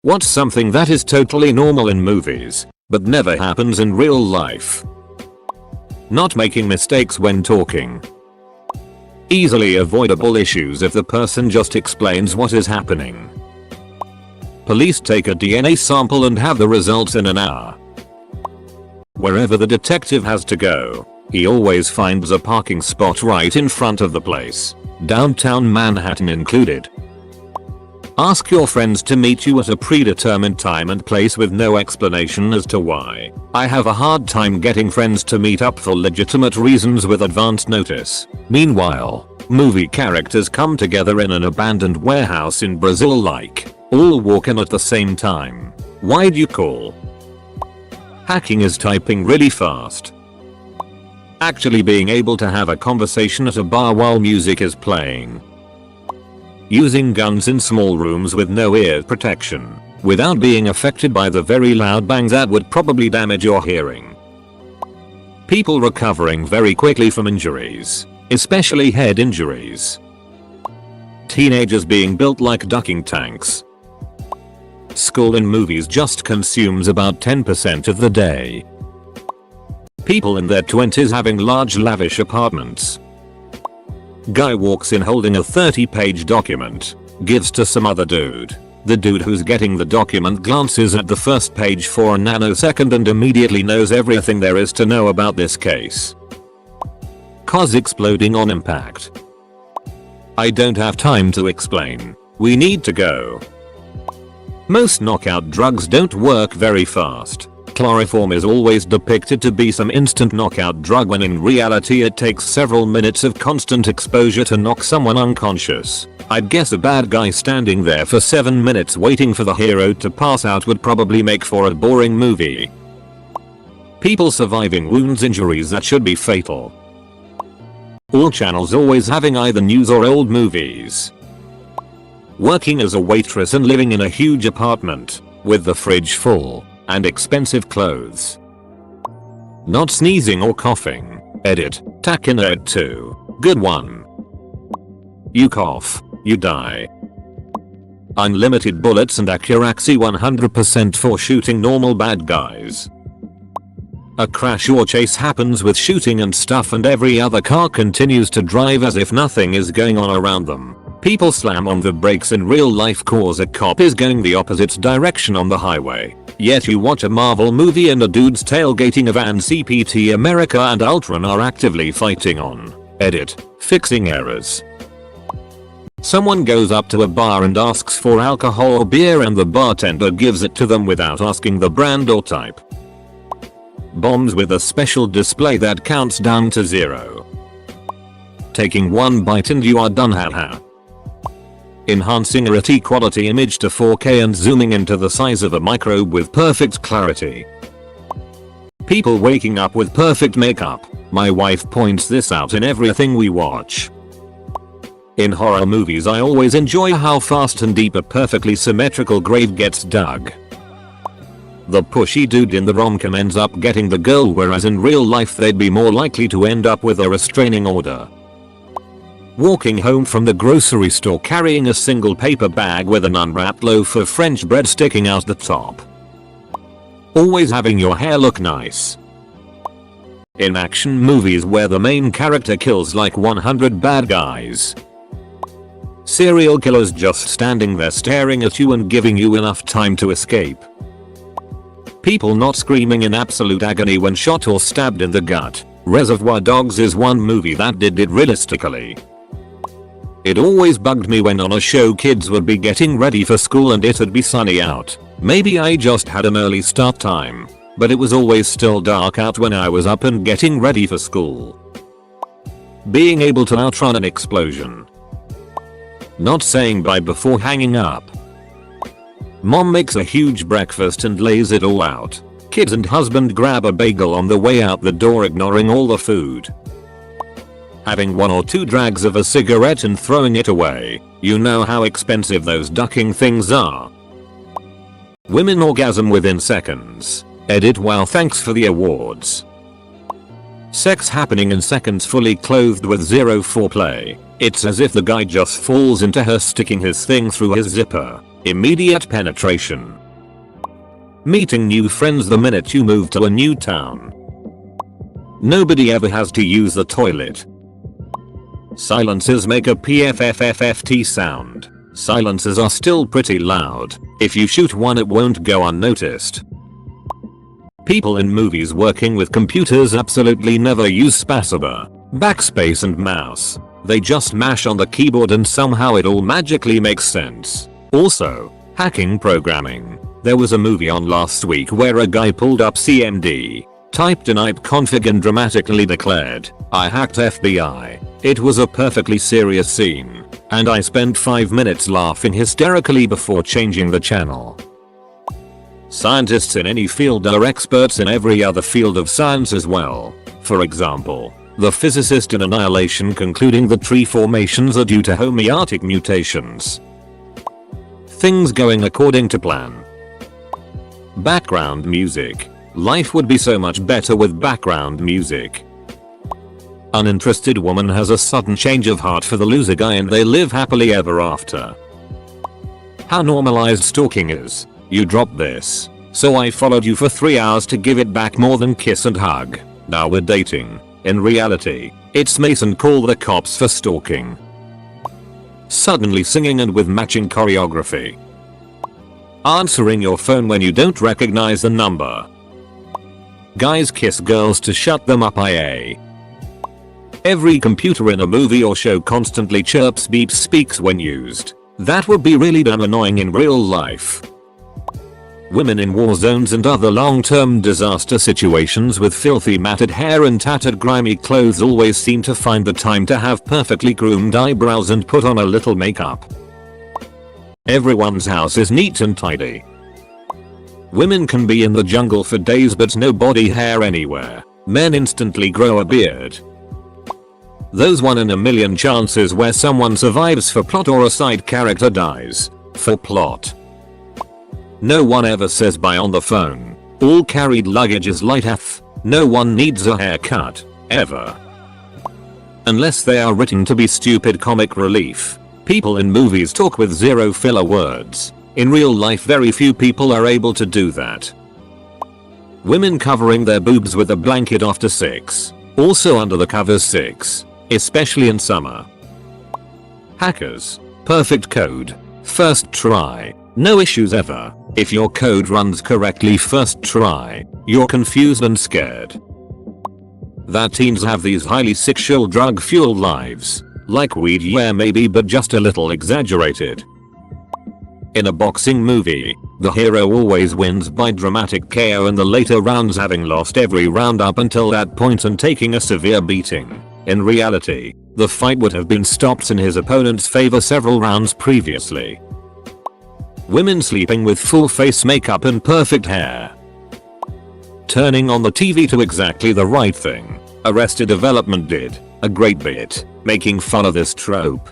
What's something that is totally normal in movies, but never happens in real life? Not making mistakes when talking. Easily avoidable issues if the person just explains what is happening. Police take a DNA sample and have the results in an hour. Wherever the detective has to go, he always finds a parking spot right in front of the place, downtown Manhattan included. Ask your friends to meet you at a predetermined time and place with no explanation as to why. I have a hard time getting friends to meet up for legitimate reasons with advance notice. Meanwhile, movie characters come together in an abandoned warehouse in Brazil like, all walk in at the same time. Why'd you call? Hacking is typing really fast. Actually being able to have a conversation at a bar while music is playing. Using guns in small rooms with no ear protection, without being affected by the very loud bangs that would probably damage your hearing. People recovering very quickly from injuries, especially head injuries. Teenagers being built like ducking tanks. School in movies just consumes about 10% of the day. People in their 20s having large lavish apartments. Guy walks in holding a 30-page document, gives to some other dude. The dude who's getting the document glances at the first page for a nanosecond and immediately knows everything there is to know about this case. Cause exploding on impact. I don't have time to explain. We need to go. Most knockout drugs don't work very fast. Chloroform is always depicted to be some instant knockout drug when in reality it takes several minutes of constant exposure to knock someone unconscious. I'd guess a bad guy standing there for 7 minutes waiting for the hero to pass out would probably make for a boring movie. People surviving wounds injuries that should be fatal. All channels always having either news or old movies. Working as a waitress and living in a huge apartment, with the fridge full, and expensive clothes. Not sneezing or coughing. Edit. Takinerd 2. Good one. You cough, you die. Unlimited bullets and accuracy 100% for shooting normal bad guys. A crash or chase happens with shooting and stuff and every other car continues to drive as if nothing is going on around them. People slam on the brakes in real life cause a cop is going the opposite direction on the highway. Yet you watch a Marvel movie and a dude's tailgating a van. CPT America and Ultron are actively fighting on. Edit. Fixing errors. Someone goes up to a bar and asks for alcohol or beer and the bartender gives it to them without asking the brand or type. Bombs with a special display that counts down to 0. Taking one bite and you are done. Haha. Enhancing a RT quality image to 4K and zooming into the size of a microbe with perfect clarity. People waking up with perfect makeup. My wife points this out in everything we watch. In horror movies I always enjoy how fast and deep a perfectly symmetrical grave gets dug. The pushy dude in the rom-com ends up getting the girl, whereas in real life they'd be more likely to end up with a restraining order. Walking home from the grocery store carrying a single paper bag with an unwrapped loaf of French bread sticking out the top. Always having your hair look nice. In action movies where the main character kills like 100 bad guys. Serial killers just standing there staring at you and giving you enough time to escape. People not screaming in absolute agony when shot or stabbed in the gut. Reservoir Dogs is one movie that did it realistically. It always bugged me when on a show kids would be getting ready for school and it'd be sunny out. Maybe I just had an early start time, but it was always still dark out when I was up and getting ready for school. Being able to outrun an explosion. Not saying bye before hanging up. Mom makes a huge breakfast and lays it all out. Kids and husband grab a bagel on the way out the door ignoring all the food. Having 1 or 2 drags of a cigarette and throwing it away. You know how expensive those ducking things are. Women orgasm within seconds. Edit. Wow, thanks for the awards. Sex happening in seconds fully clothed with zero foreplay. It's as if the guy just falls into her sticking his thing through his zipper. Immediate penetration. Meeting new friends the minute you move to a new town. Nobody ever has to use the toilet. Silences make a PFFFFT sound. Silences are still pretty loud. If you shoot one, it won't go unnoticed. People in movies working with computers absolutely never use spacebar, backspace and mouse. They just mash on the keyboard and somehow it all magically makes sense. Also, hacking programming. There was a movie on last week where a guy pulled up CMD, typed in ipconfig and dramatically declared, "I hacked FBI." It was a perfectly serious scene, and I spent 5 minutes laughing hysterically before changing the channel. Scientists in any field are experts in every other field of science as well. For example, the physicist in annihilation concluding the tree formations are due to homeotic mutations. Things going according to plan. Background music. Life would be so much better with background music. Uninterested woman has a sudden change of heart for the loser guy and they live happily ever after. How normalized stalking is. You dropped this, so I followed you for 3 hours to give it back more than kiss and hug. Now we're dating. In reality, it's Mason call the cops for stalking. Suddenly singing and with matching choreography. Answering your phone when you don't recognize the number. Guys kiss girls to shut them up IA. Every computer in a movie or show constantly chirps, beeps, speaks when used. That would be really damn annoying in real life. Women in war zones and other long-term disaster situations with filthy matted hair and tattered grimy clothes always seem to find the time to have perfectly groomed eyebrows and put on a little makeup. Everyone's house is neat and tidy. Women can be in the jungle for days but no body hair anywhere. Men instantly grow a beard. Those 1 in a million chances where someone survives for plot or a side character dies. For plot. No one ever says bye on the phone. All carried luggage is light AF. No one needs a haircut. Ever. Unless they are written to be stupid comic relief. People in movies talk with zero filler words. In real life very few people are able to do that. Women covering their boobs with a blanket after 6. Also under the covers 6. Especially in summer. Hackers. Perfect code. First try. No issues ever. If your code runs correctly first try, you're confused and scared. That teens have these highly sexual drug fueled lives. Like weed, yeah maybe, but just a little exaggerated. In a boxing movie, the hero always wins by dramatic KO in the later rounds, having lost every round up until that point and taking a severe beating. In reality, the fight would have been stopped in his opponent's favor several rounds previously. Women sleeping with full face makeup and perfect hair. Turning on the TV to exactly the right thing. Arrested Development did a great bit making fun of this trope.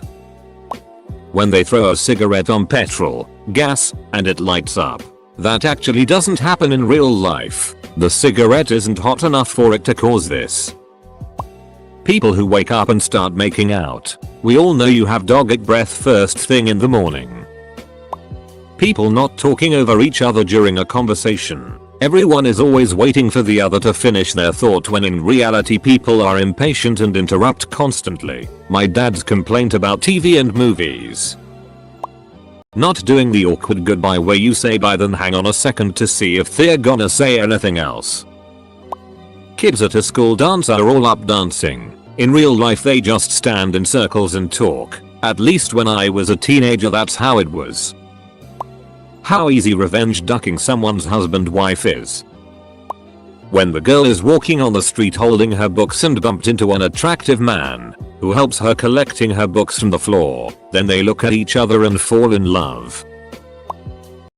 When they throw a cigarette on petrol, gas, and it lights up. That actually doesn't happen in real life. The cigarette isn't hot enough for it to cause this. People who wake up and start making out. We all know you have dog breath first thing in the morning. People not talking over each other during a conversation. Everyone is always waiting for the other to finish their thought when in reality people are impatient and interrupt constantly. My dad's complaint about TV and movies. Not doing the awkward goodbye where you say bye then hang on a second to see if they're gonna say anything else. Kids at a school dance are all up dancing. In real life they just stand in circles and talk. At least when I was a teenager that's how it was. How easy revenge ducking someone's husband/wife is. When the girl is walking on the street holding her books and bumped into an attractive man who helps her collecting her books from the floor, then they look at each other and fall in love.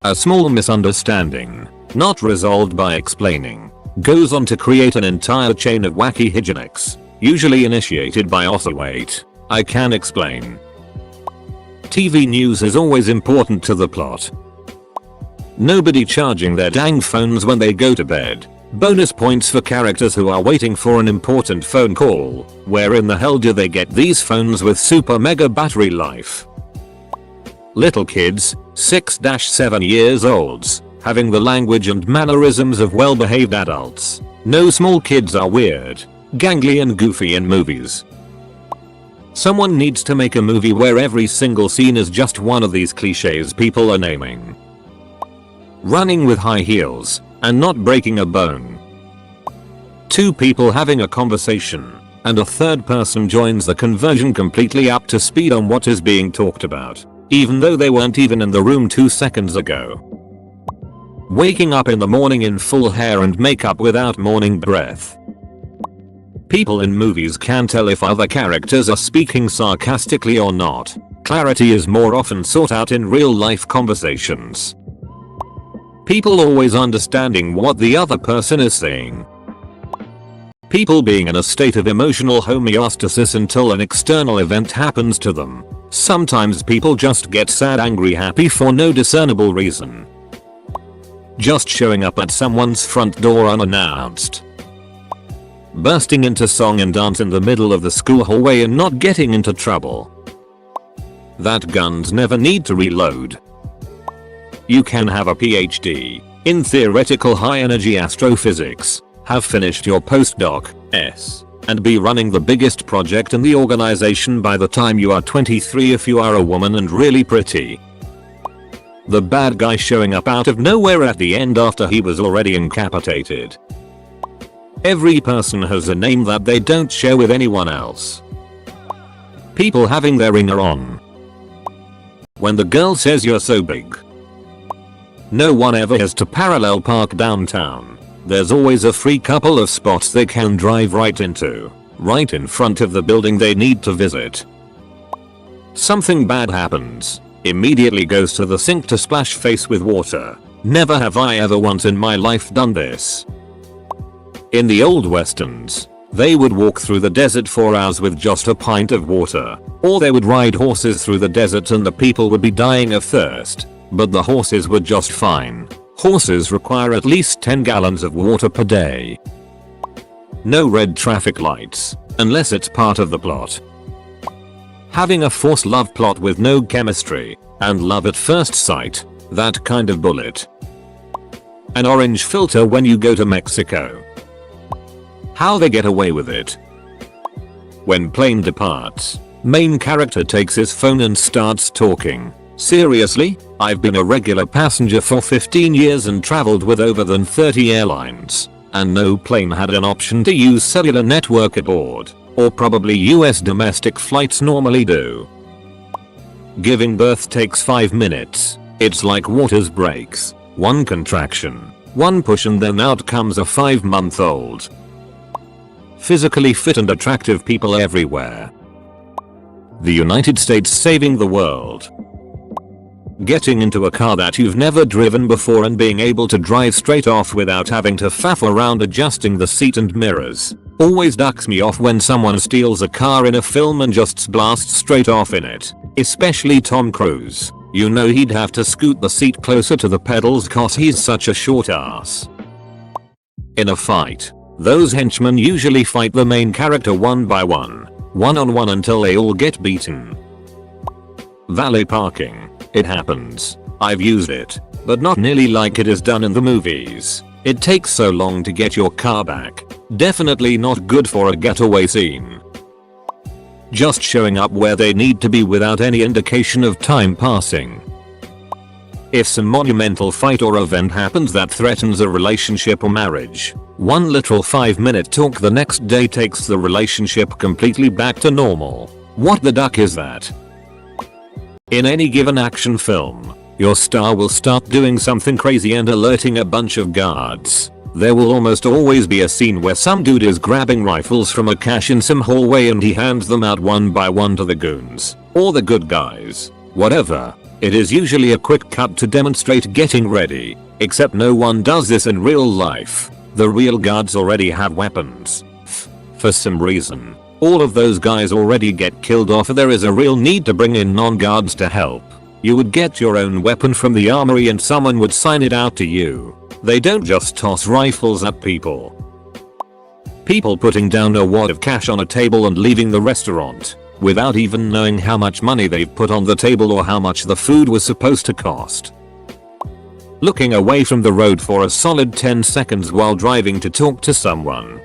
A small misunderstanding, not resolved by explaining, goes on to create an entire chain of wacky hijinks, usually initiated by wait, I can explain. TV news is always important to the plot. Nobody charging their dang phones when they go to bed. Bonus points for characters who are waiting for an important phone call. Where in the hell do they get these phones with super mega battery life? Little kids, 6-7 years olds, having the language and mannerisms of well-behaved adults. No small kids are weird, gangly and goofy in movies. Someone needs to make a movie where every single scene is just one of these cliches people are naming. Running with high heels and not breaking a bone. Two people having a conversation and a third person joins the conversion completely up to speed on what is being talked about, even though they weren't even in the room 2 seconds ago. Waking up in the morning in full hair and makeup without morning breath. People in movies can tell if other characters are speaking sarcastically or not. Clarity is more often sought out in real life conversations. People always understanding what the other person is saying. People being in a state of emotional homeostasis until an external event happens to them. Sometimes people just get sad, angry, happy for no discernible reason. Just showing up at someone's front door unannounced. Bursting into song and dance in the middle of the school hallway and not getting into trouble. That guns never need to reload. You can have a PhD in theoretical high-energy astrophysics, have finished your postdoc, and be running the biggest project in the organization by the time you are 23 if you are a woman and really pretty. The bad guy showing up out of nowhere at the end after he was already incapacitated. Every person has a name that they don't share with anyone else. People having their ringer on. When the girl says you're so big. No one ever has to parallel park downtown. There's always a free couple of spots they can drive right into, right in front of the building they need to visit. Something bad happens. Immediately goes to the sink to splash face with water. Never have I ever once in my life done this. In the old westerns, they would walk through the desert for hours with just a pint of water, or they would ride horses through the desert and the people would be dying of thirst, but the horses were just fine. Horses require at least 10 gallons of water per day. No red traffic lights, unless it's part of the plot. Having a forced love plot with no chemistry, and love at first sight, that kind of bullet. An orange filter when you go to Mexico. How they get away with it. When plane departs, main character takes his phone and starts talking. Seriously? I've been a regular passenger for 15 years and traveled with over than 30 airlines, and no plane had an option to use cellular network aboard, or probably US domestic flights normally do. Giving birth takes 5 minutes. It's like water's breaks. One contraction, one push and then out comes a 5-month-old. Physically fit and attractive people everywhere. The United States saving the world. Getting into a car that you've never driven before and being able to drive straight off without having to faff around adjusting the seat and mirrors. Always ducks me off when someone steals a car in a film and just blasts straight off in it. Especially Tom Cruise. You know he'd have to scoot the seat closer to the pedals cause he's such a short ass. In a fight, those henchmen usually fight the main character one by one on one until they all get beaten. Valet parking. It happens. I've used it, but not nearly like it is done in the movies. It takes so long to get your car back. Definitely not good for a getaway scene. Just showing up where they need to be without any indication of time passing. If some monumental fight or event happens that threatens a relationship or marriage, one literal 5-minute talk the next day takes the relationship completely back to normal. What the duck is that? In any given action film, your star will start doing something crazy and alerting a bunch of guards. There will almost always be a scene where some dude is grabbing rifles from a cache in some hallway and he hands them out one by one to the goons, or the good guys, whatever. It is usually a quick cut to demonstrate getting ready, except no one does this in real life. The real guards already have weapons. For some reason, all of those guys already get killed off. There is a real need to bring in non-guards to help. You would get your own weapon from the armory and someone would sign it out to you. They don't just toss rifles at people. People putting down a wad of cash on a table and leaving the restaurant. without even knowing how much money they've put on the table or how much the food was supposed to cost. Looking away from the road for a solid 10 seconds while driving to talk to someone.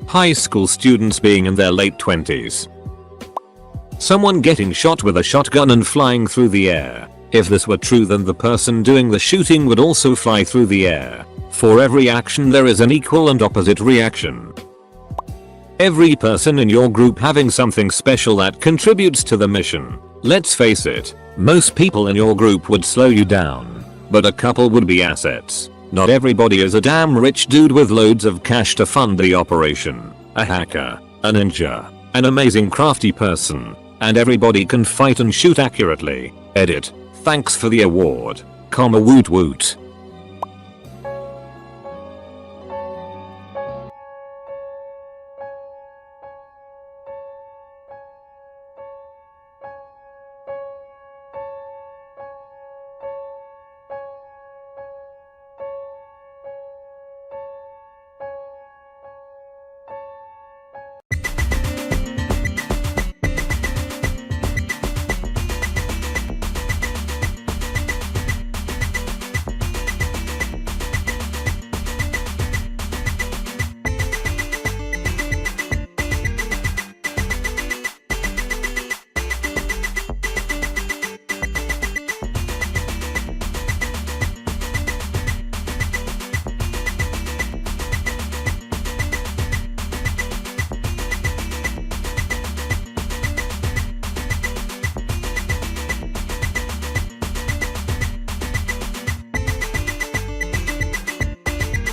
High school students being in their late 20s. Someone getting shot with a shotgun and flying through the air. If this were true, then the person doing the shooting would also fly through the air. For every action there is an equal and opposite reaction. Every person in your group having something special that contributes to the mission. Let's face it, most people in your group would slow you down, but a couple would be assets. Not everybody is a damn rich dude with loads of cash to fund the operation. A hacker, a ninja, an amazing crafty person, and everybody can fight and shoot accurately. Edit. Thanks for the award. Woot woot.